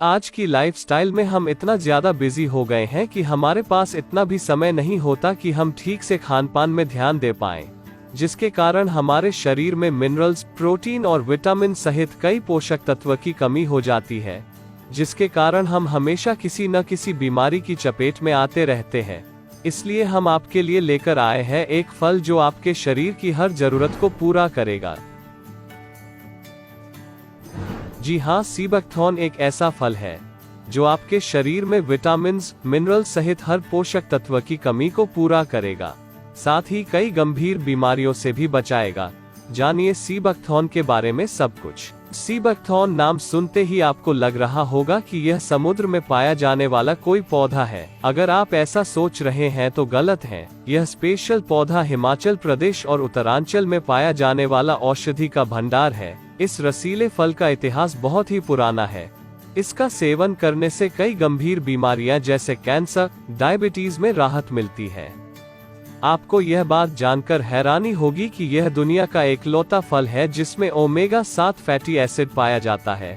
आज की लाइफस्टाइल में हम इतना ज्यादा बिजी हो गए हैं कि हमारे पास इतना भी समय नहीं होता कि हम ठीक से खान पान में ध्यान दे पाएं, जिसके कारण हमारे शरीर में मिनरल्स, प्रोटीन और विटामिन सहित कई पोषक तत्व की कमी हो जाती है, जिसके कारण हम हमेशा किसी न किसी बीमारी की चपेट में आते रहते हैं। इसलिए हम आपके लिए लेकर आए हैं एक फल जो आपके शरीर की हर जरूरत को पूरा करेगा। जी हाँ, सी बकथॉर्न एक ऐसा फल है जो आपके शरीर में विटामिन्स, मिनरल सहित हर पोषक तत्व की कमी को पूरा करेगा, साथ ही कई गंभीर बीमारियों से भी बचाएगा। जानिए सी बकथॉर्न के बारे में सब कुछ। सी बकथॉर्न नाम सुनते ही आपको लग रहा होगा कि यह समुद्र में पाया जाने वाला कोई पौधा है। अगर आप ऐसा सोच रहे हैं तो गलत हैं। यह स्पेशल पौधा हिमाचल प्रदेश और उत्तरांचल में पाया जाने वाला औषधि का भंडार है। इस रसीले फल का इतिहास बहुत ही पुराना है। इसका सेवन करने से कई गंभीर बीमारियां जैसे कैंसर, डायबिटीज में राहत मिलती है। आपको यह बात जानकर हैरानी होगी कि यह दुनिया का एकलौता फल है जिसमें ओमेगा 7 फैटी एसिड पाया जाता है।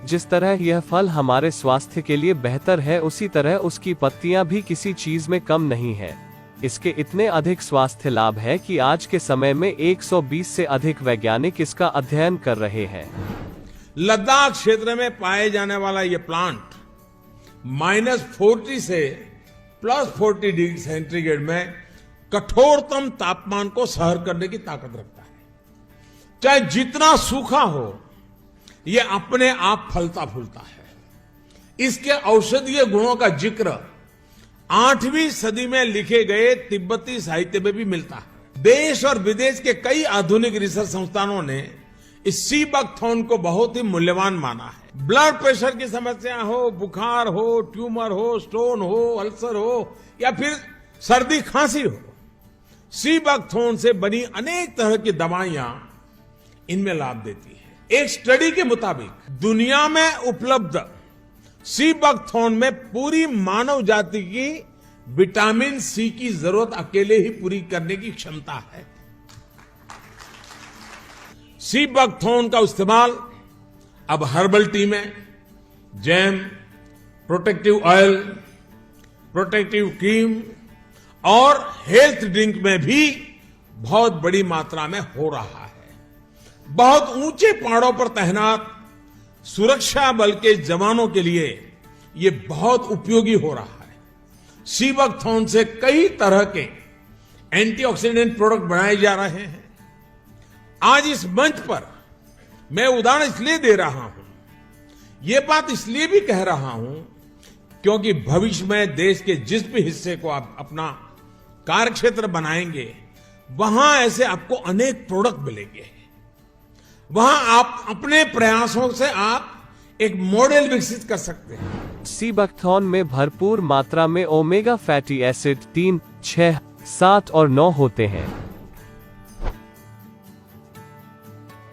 जिस तरह यह फल हमारे स्वास्थ्य के लिए बेहतर है, उसी तरह उसकी पत्तियां भी किसी चीज में कम नहीं है। इसके इतने अधिक स्वास्थ्य लाभ है कि आज के समय में 120 से अधिक वैज्ञानिक इसका अध्ययन कर रहे हैं। लद्दाख क्षेत्र में पाए जाने वाला यह प्लांट -40 से +40 डिग्री सेंटीग्रेड में कठोरतम तापमान को सहन करने की ताकत रखता है। चाहे जितना सूखा हो, यह अपने आप फलता फूलता है। इसके औषधीय गुणों का जिक्र 8वीं सदी में लिखे गए तिब्बती साहित्य में भी मिलता है। देश और विदेश के कई आधुनिक रिसर्च संस्थानों ने इस सी बकथॉर्न को बहुत ही मूल्यवान माना है। ब्लड प्रेशर की समस्या हो, बुखार हो, ट्यूमर हो, स्टोन हो, अल्सर हो या फिर सर्दी खांसी हो, सी बकथॉर्न से बनी अनेक तरह की दवाइयां इनमें लाभ देती है। एक स्टडी के मुताबिक दुनिया में उपलब्ध सी बकथॉर्न में पूरी मानव जाति की विटामिन सी की जरूरत अकेले ही पूरी करने की क्षमता है। सी बकथॉर्न का इस्तेमाल अब हर्बल टी में, jam, protective oil, protective cream और हेल्थ ड्रिंक में भी बहुत बड़ी मात्रा में हो रहा है। बहुत ऊंचे पहाड़ों पर तैनात सुरक्षा बल के जवानों के लिए यह बहुत उपयोगी हो रहा है। सी बकथॉर्न से कई तरह के एंटीऑक्सीडेंट प्रोडक्ट बनाए जा रहे हैं। आज इस मंच पर मैं उदाहरण इसलिए दे रहा हूं, यह बात इसलिए भी कह रहा हूं क्योंकि भविष्य में देश के जिस भी हिस्से को आप अपना कार्यक्षेत्र बनाएंगे, वहां ऐसे आपको अनेक प्रोडक्ट मिलेंगे। वहां आप अपने प्रयासों से आप एक मॉडल विकसित कर सकते हैं। सी बकथॉर्न में भरपूर मात्रा में ओमेगा फैटी एसिड 3, 6, 7 और 9 होते हैं।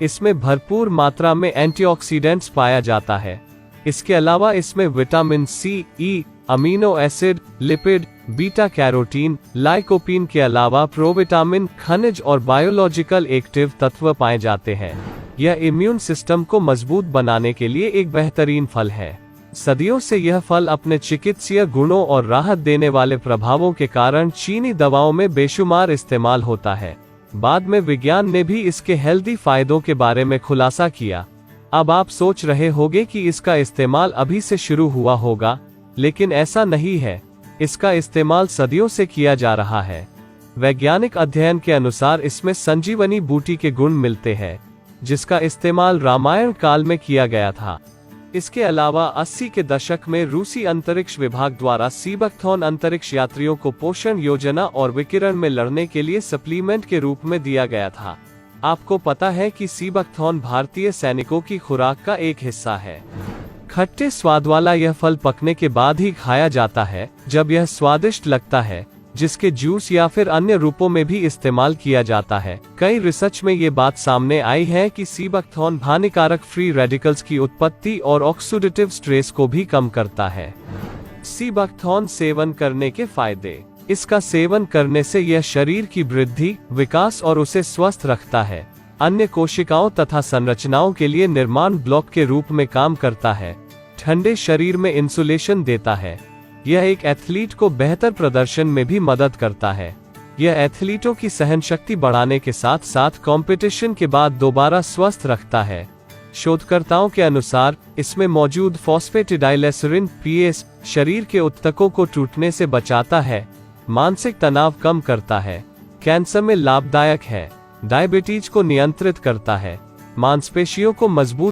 इसमें भरपूर मात्रा में एंटीऑक्सीडेंट्स पाया जाता है। इसके अलावा इसमें vitamin C, E, amino acid, lipid, beta carotene, lycopene के अलावा प्रोविटामिन, खनिज और बायोलॉजिकल एक्टिव तत्व पाए जाते हैं। यह इम्यून सिस्टम को मजबूत बनाने के लिए एक बेहतरीन फल है। सदियों से यह फल अपने चिकित्सीय गुणों और राहत देने वाले प्रभावों के कारण चीनी दवाओं में बेशुमार इस्तेमाल होता है। बाद में विज्ञान ने भी इसके हेल्दी फायदों के बारे में खुलासा किया। अब आप सोच रहे होंगे कि इसका इस्तेमाल अभी से शुरू हुआ होगा, लेकिन ऐसा नहीं है। इसका इस्तेमाल सदियों से किया जा रहा है। वैज्ञानिक अध्ययन के अनुसार इसमें संजीवनी बूटी के गुण मिलते हैं, जिसका इस्तेमाल रामायण काल में किया गया था। इसके अलावा 80 के दशक में रूसी अंतरिक्ष विभाग द्वारा सी बकथॉर्न अंतरिक्ष यात्रियों को पोषण योजना और विकिरण में लड़ने के लिए सप्लीमेंट के रूप में दिया गया था। आपको पता है कि सी बकथॉर्न भारतीय सैनिकों की खुराक का एक हिस्सा है। खट्टे स्वाद वाला यह फल पकने के बाद ही खाया जाता है, जब यह स्वादिष्ट लगता है, जिसके जूस या फिर अन्य रूपों में भी इस्तेमाल किया जाता है। कई रिसर्च में ये बात सामने आई है कि सी बकथॉर्न हानिकारक फ्री रेडिकल्स की उत्पत्ति और ऑक्सीडेटिव स्ट्रेस को भी कम करता है। सी बकथॉर्न सेवन करने के फायदे। इसका सेवन करने से यह शरीर की वृद्धि, विकास और उसे स्वस्थ रखता है। अन्य कोशिकाओं तथा संरचनाओं के लिए निर्माण ब्लॉक के रूप में काम करता है। ठंडे शरीर में इंसुलेशन देता है। यह एक एथलीट को बेहतर प्रदर्शन में भी मदद करता है। यह एथलीटों की सहनशक्ति बढ़ाने के साथ साथ कंपटीशन के बाद दोबारा स्वस्थ रखता है। शोधकर्ताओं के अनुसार इसमें मौजूद फॉस्फेटिडाइलेसरिन पीएस शरीर के ऊतकों को टूटने से बचाता है, मानसिक तनाव कम करता है, कैंसर में लाभदायक है, डायबिटीज को नियंत्रित करता है, मांसपेशियों को मजबूत